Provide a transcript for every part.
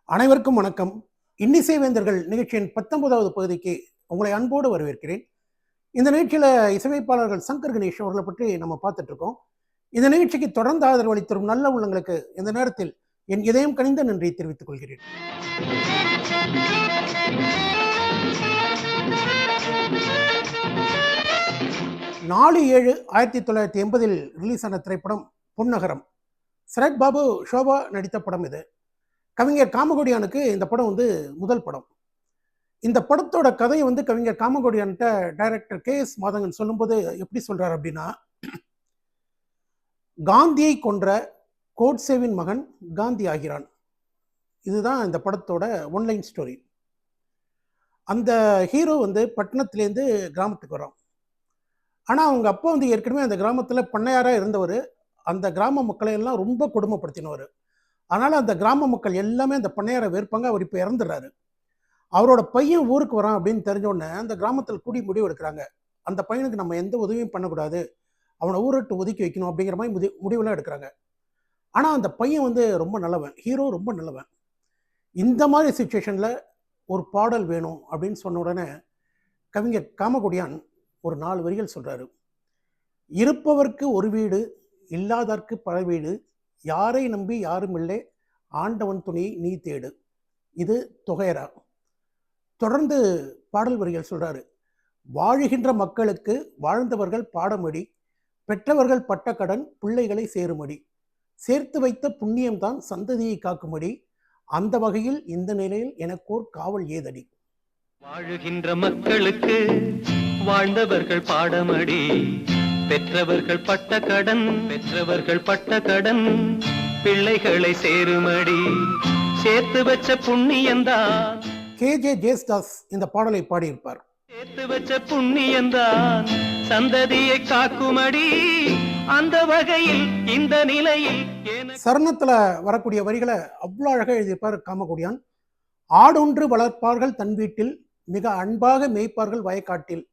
அனைவருக்கும் வணக்கம். இன்னிசை வேந்தர்கள் நிகழ்ச்சியின் 19வது பகுதிக்கு உங்களை அன்போடு வரவேற்கிறேன். இந்த நிகழ்ச்சியில் இசையமைப்பாளர்கள் சங்கர் கணேஷ் அவர்களை பற்றி நம்ம பார்த்துட்டு இருக்கோம். இந்த நிகழ்ச்சிக்கு தொடர்ந்து ஆதரவு அளித்தரும் நல்ல உள்ளங்களுக்கு இந்த நேரத்தில் என் இதயம் கனிந்த நன்றியை தெரிவித்துக் கொள்கிறேன். 4/7/1980 ரிலீஸ் ஆன திரைப்படம் பொன்னகரம். சரத் பாபு, ஷோபா நடித்த படம் இது. கவிஞர் காமகோடியானுக்கு இந்த படம் முதல் படம். இந்த படத்தோட கதையை கவிஞர் காமகோடியான்கிட்ட டைரக்டர் KS மாதங்கன் சொல்லும்போது எப்படி சொல்றாரு அப்படின்னா, காந்தியை கொன்ற கோட்சேவின் மகன் காந்தி ஆகிறான். இதுதான் இந்த படத்தோட ஒன்லைன் ஸ்டோரி. அந்த ஹீரோ பட்டணத்துலேருந்து கிராமத்துக்கு வரோம். ஆனால் அவங்க அப்பா ஏற்கனவே அந்த கிராமத்தில் பண்ணையாராக இருந்தவர். அந்த கிராம மக்களை எல்லாம் ரொம்ப கொடுமைப்படுத்தினவர். அதனால் அந்த கிராம மக்கள் எல்லாமே அந்த பண்ணையாரை வெறுப்பாங்க. அவர் இப்போ இறந்துடுறாரு. அவரோட பையன் ஊருக்கு வரான் அப்படின்னு தெரிஞ்சோடனே அந்த கிராமத்தில் கூடி முடிவு எடுக்கிறாங்க, அந்த பையனுக்கு நம்ம எந்த உதவியும் பண்ணக்கூடாது, அவனை ஊரட்டு ஒதுக்கி வைக்கணும் அப்படிங்கிற மாதிரி முடிவெல்லாம் எடுக்கிறாங்க. ஆனால் அந்த பையன் ரொம்ப நல்லவன், ஹீரோ ரொம்ப நல்லவன். இந்த மாதிரி சுச்சுவேஷனில் ஒரு பாடல் வேணும் அப்படின்னு சொன்ன உடனே கவிஞர் காமகோடியான் ஒரு 4 வரிகள் சொல்கிறாரு. இருப்பவர்க்கு ஒரு வீடு, இல்லாதற்கு பல வீடு, யாரை நம்பி யாரும் இல்லை, ஆண்டவன் துணியை நீ தேடு. இது தொகையரா. தொடர்ந்து பாடல் வரிகள் சொல்றாரு. வாழுகின்ற மக்களுக்கு வாழ்ந்தவர்கள் பாடமடி, பெற்றவர்கள் பட்ட கடன் பிள்ளைகளை சேருமடி, சேர்த்து வைத்த புண்ணியம்தான் சந்ததியை காக்குமடி, அந்த வகையில் இந்த நிலையில் எனக்கோர் காவல் ஏதடி. வாழுகின்ற மக்களுக்கு வாழ்ந்தவர்கள் பாடமடி, பெற்றவர்கள் பட்ட கடன் பிள்ளைகளை சேருமடி, சேர்த்து வச்ச புண்ணியந்தான். KJ ஜேசுதாஸ் இந்த பாடலை பாடியிருப்பார். சேர்த்து வச்ச புண்ணியந்தான் சந்ததியை காக்குமடி, அந்த வகையில் இந்த நிலையில். சரணத்துல வரக்கூடிய வரிகளை அவ்வளோ அழகாக எழுதியிருப்பார் காமகோடியான். ஆடொன்று வளர்ப்பார்கள் தன் வீட்டில், மிக அன்பாக மேய்ப்பார்கள் வயக்காட்டில்,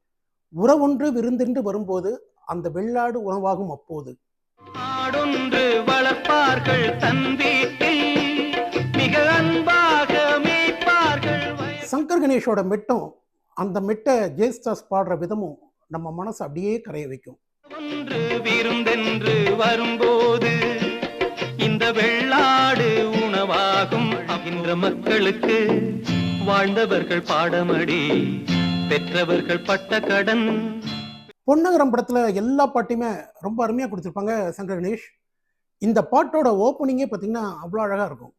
உறவொன்று விருந்தென்று வரும்போது அந்த வெள்ளாடு உணவாகும் அப்போது. ஆடொன்று வளர்ப்பார்கள் தன் வீட்டில், மிக அன்பாக மேய்ப்பார்கள். சங்கர் கணேஷோட மெட்டும் அந்த மெட்டை ஜேசுதாஸ் பாடுற விதமும் நம்ம மனசு அப்படியே கரைய வைக்கும். ஒன்று விருந்தென்று வரும்போது இந்த வெள்ளாடு உணவாகும். அகின்ற மக்களுக்கு வாழ்ந்தவர்கள் பாடமடி, பெற்றவர்கள் பட்ட கடன். பொன்னகரம் படத்துல எல்லா பாட்டையுமே ரொம்ப அருமையா கொடுத்திருப்பாங்க சங்கர் கணேஷ். இந்த பாட்டோட ஓப்பனிங்கே பார்த்தீங்கன்னா அவ்வளோ அழகா இருக்கும்.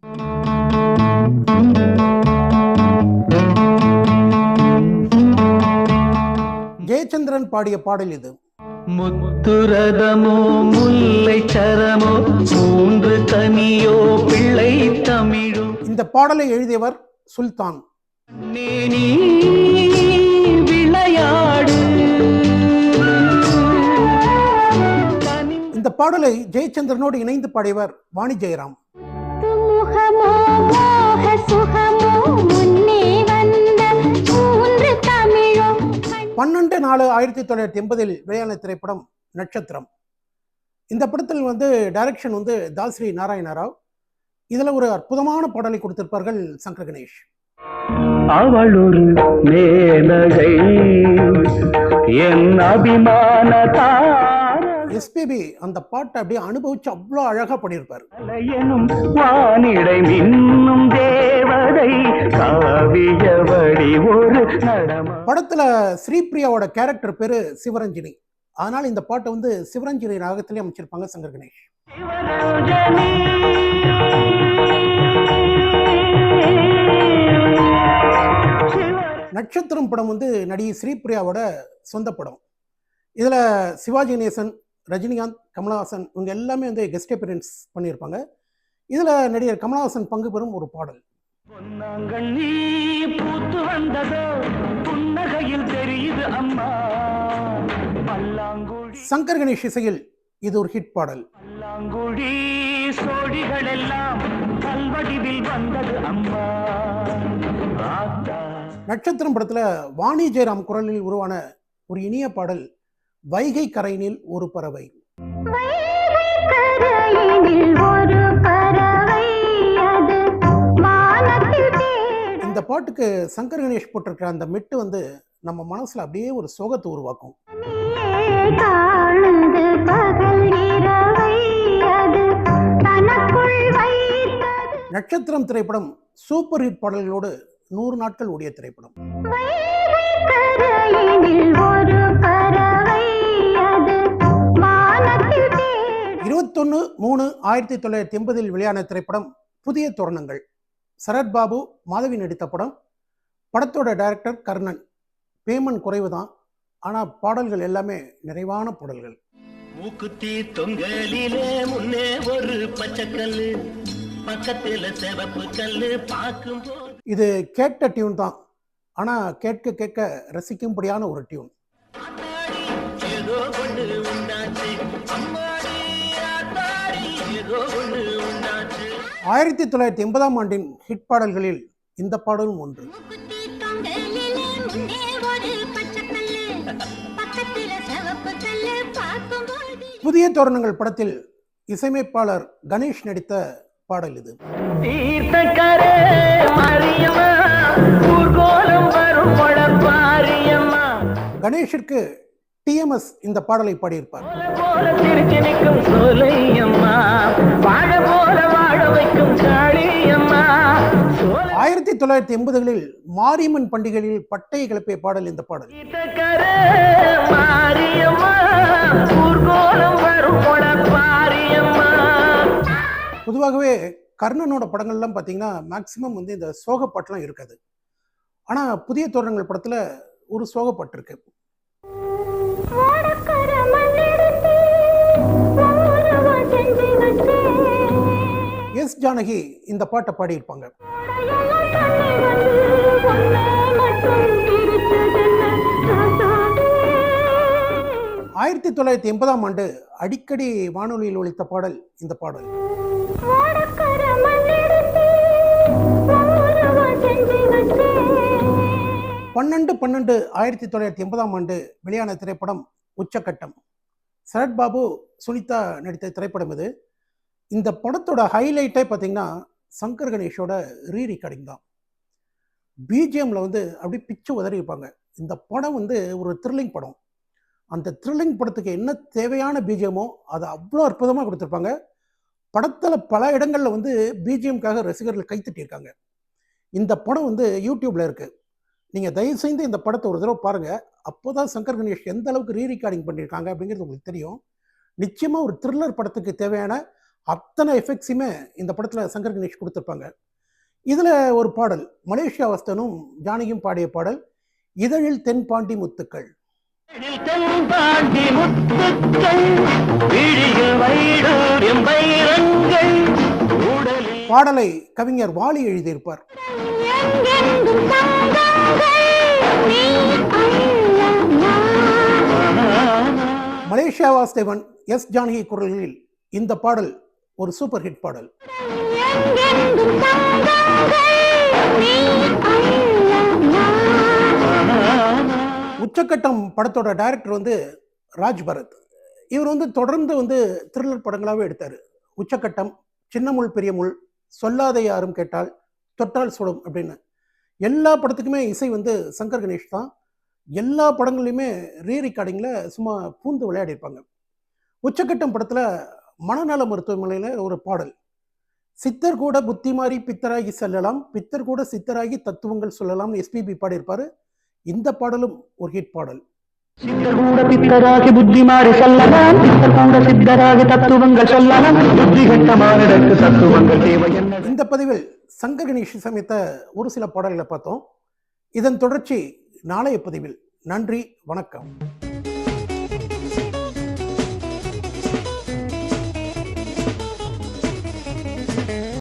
ஜெயச்சந்திரன் பாடிய பாடல் இது. முத்துரதமோ முல்லை சரமோ மூன்று கனியோ பிள்ளை தமிழோ. இந்த பாடலை எழுதியவர் சுல்தான். நீ விளையாடு. இந்த பாடலை ஜெயச்சந்திரனோடு இணைந்து பாடியவர் வாணி ஜெயராம். 12/4/1980 வெளியான திரைப்படம் நட்சத்திரம். இந்த படத்தில் டைரக்ஷன் தாஸ்ரீ நாராயண ராவ். இதுல ஒரு அற்புதமான பாடலை கொடுத்திருப்பார்கள் சங்கர் கணேஷ். அவள் ஒரு மேனகை என் அபிமான எஸ்பிபி அந்த பாட்டை அப்படியே அனுபவிச்சு அவ்வளோ அழகா பண்ணியிருப்பாரு. வானிடை மின்னும் தேவதை காவியவடி ஒரு நடமா. படத்துல ஸ்ரீபிரியாவோட கேரக்டர் பேரு சிவரஞ்சினி. அதனால இந்த பாட்டை சிவரஞ்சினி ராகத்திலே அமைச்சிருப்பாங்க சங்கர் கணேஷ். நட்சத்திரம் படம் நடிகை ஸ்ரீபிரியாவோட சொந்த படம். இதுல சிவாஜி கணேசன், ரஜினிகாந்த், கமலஹாசன் இவங்க எல்லாமே கெஸ்ட் அப்பியரன்ஸ் பண்ணியிருப்பாங்க. இதுல நடிகர் கமலஹாசன் பங்கு பெறும் ஒரு பாடல். சங்கர் கணேஷ் இசையில் இது ஒரு ஹிட் பாடல். நட்சத்திரம் படத்துல வாணி ஜெயராம் குரலில் உருவான ஒரு இனிய பாடல் வைகை கரையினில் ஒரு பறவை. ஒரு பறவை அது வானத்தில் பாட்டுக்கு சங்கர் கணேஷ் போட்டிருக்கிற அந்த மெட்டு வந்து நம்ம மனசில் அப்படியே ஒரு சோகத்தை உருவாக்கும். நட்சத்திரம் திரைப்படம் சூப்பர் ஹிட் பாடல்களோடு 100 நாட்கள் ஓடிய திரைப்படம். 21/3/1980 வெளியான திரைப்படம் புதிய தோரணங்கள். சரத்பாபு, மாதவி நடித்த படம். படத்தோட டைரக்டர் கர்ணன். பேமெண்ட் குறைவு தான், ஆனால் பாடல்கள் எல்லாமே நிறைவான பாடல்கள். மூக்குத்தி தொங்கலிலே முன்னே ஒரு பச்சைக்கல்லு, பக்கத்துல சிவப்பு கல்லு பார்க்கும்போது. இது கேட்ட டியூன் தான், ஆனால் கேட்க கேட்க ரசிக்கும்படியான ஒரு டியூன். ஏதோ ஒண்ணு உண்டாச்சு அம்மாடி, ஆத்தாடி ஏதோ ஒண்ணு உண்டாச்சு. 1980ஆம் ஆண்டின் ஹிட் பாடல்களில் இந்த பாடலும் ஒன்று. புதிய தோரணங்கள் படத்தில் இசையமைப்பாளர் கணேஷ் நடித்த பாடல் இது. கணேஷிற்கு டிஎம்எஸ் இந்த பாடலை பாடியிருப்பார். 1980களில் மாரியம்மன் பண்டிகையில் பட்டையை கிளப்பிய பாடல் இந்த பாடல். பொதுவாகவே கர்ணனோட படங்கள்லாம் பார்த்தீங்கன்னா மேக்சிமம் வந்து இந்த சோகப்பாட்டுலாம் இருக்காது. ஆனால் புதிய தோரணங்கள் படத்தில் ஒரு சோகப்பாட்டு இருக்கு. எஸ் ஜானகி இந்த பாட்டை பாடியிருப்பாங்க. 1980ஆம் ஆண்டு அடிக்கடி வானொலியில் ஒலித்த பாடல் இந்த பாடல். 12/12/1980ஆம் ஆண்டு வெளியான திரைப்படம் உச்சக்கட்டம். சரத்பாபு, சுனிதா நடித்த திரைப்படம் இது. இந்த படத்தோட ஹைலைட்டே பார்த்தீங்கன்னா சங்கர் கணேஷோட ரீரிகார்டிங் தான். பிஜிஎம்ல வந்து அப்படி பிச்சு உதறி இருப்பாங்க. இந்த படம் வந்து ஒரு த்ரில்லிங் படம். அந்த த்ரில்லிங் படத்துக்கு என்ன தேவையான பிஜிஎமோ அதை அவ்வளோ அற்புதமாக கொடுத்துருப்பாங்க. படத்தில் பல இடங்களில் வந்து பிஜிஎம்காக ரசிகர்கள் கைத்தட்டியிருக்காங்க. இந்த படம் வந்து யூடியூப்ல இருக்கு. நீங்கள் தயவு செய்து இந்த படத்தை ஒரு தடவை பாருங்கள். அப்போ தான் சங்கர் கணேஷ் எந்த அளவுக்கு ரீரிகார்டிங் பண்ணியிருக்காங்க அப்படிங்கிறது உங்களுக்கு தெரியும். நிச்சயமாக ஒரு த்ரில்லர் படத்துக்கு தேவையான அத்தனை எஃபெக்ட்ஸுமே இந்த படத்தில் சங்கர் கணேஷ் கொடுத்துருப்பாங்க. இதில் ஒரு பாடல் மலேசியா வாஸ்தனும் ஜானகியும் பாடிய பாடல், இதழில் தென்பாண்டி முத்துக்கள். பாடலை கவிஞர் வாலி எழுதியிருப்பார். மலேசியா வாசுதேவன், எஸ் ஜானகி குரல்களில் இந்த பாடல் ஒரு சூப்பர் ஹிட் பாடல். உச்சக்கட்டம் படத்தோட டைரக்டர் வந்து ராஜ் பரத். இவர் வந்து தொடர்ந்து வந்து த்ரில்லர் படங்களாகவே எடுத்தார். உச்சக்கட்டம், சின்னமுள் பெரியமுள், சொல்லாத யாரும் கேட்டால், தொட்டால் சுடும் அப்படின்னு எல்லா படத்துக்குமே இசை வந்து சங்கர் கணேஷ் தான். எல்லா படங்கள்லையுமே ரீரிகார்டிங்கில் சும்மா பூந்து விளையாடிருப்பாங்க. உச்சக்கட்டம் படத்தில் மனநல மருத்துவமனையில் ஒரு பாடல், சித்தர் கூட புத்தி மாறி பித்தராகி செல்லலாம், பித்தர் கூட சித்தராகி தத்துவங்கள் சொல்லலாம், எஸ்பிபி பாடியிருப்பார். இந்த பாடலும் ஒரு ஹிட் பாடல். சித்தர் கூட பித்தராகி புத்தி மாறி செல்லலாம், பித்தர் கூட சித்தராகி தத்துவங்கள் சொல்லலாம், புத்தி கட்டமானதற்கு தத்துவங்கள் தேவை. இந்த பதிவில் சங்கர் கணேஷ் சமைத்த ஒரு சில பாடல்களை பார்த்தோம். இதன் தொடர்ச்சி நாளைய பதிவில். நன்றி, வணக்கம்.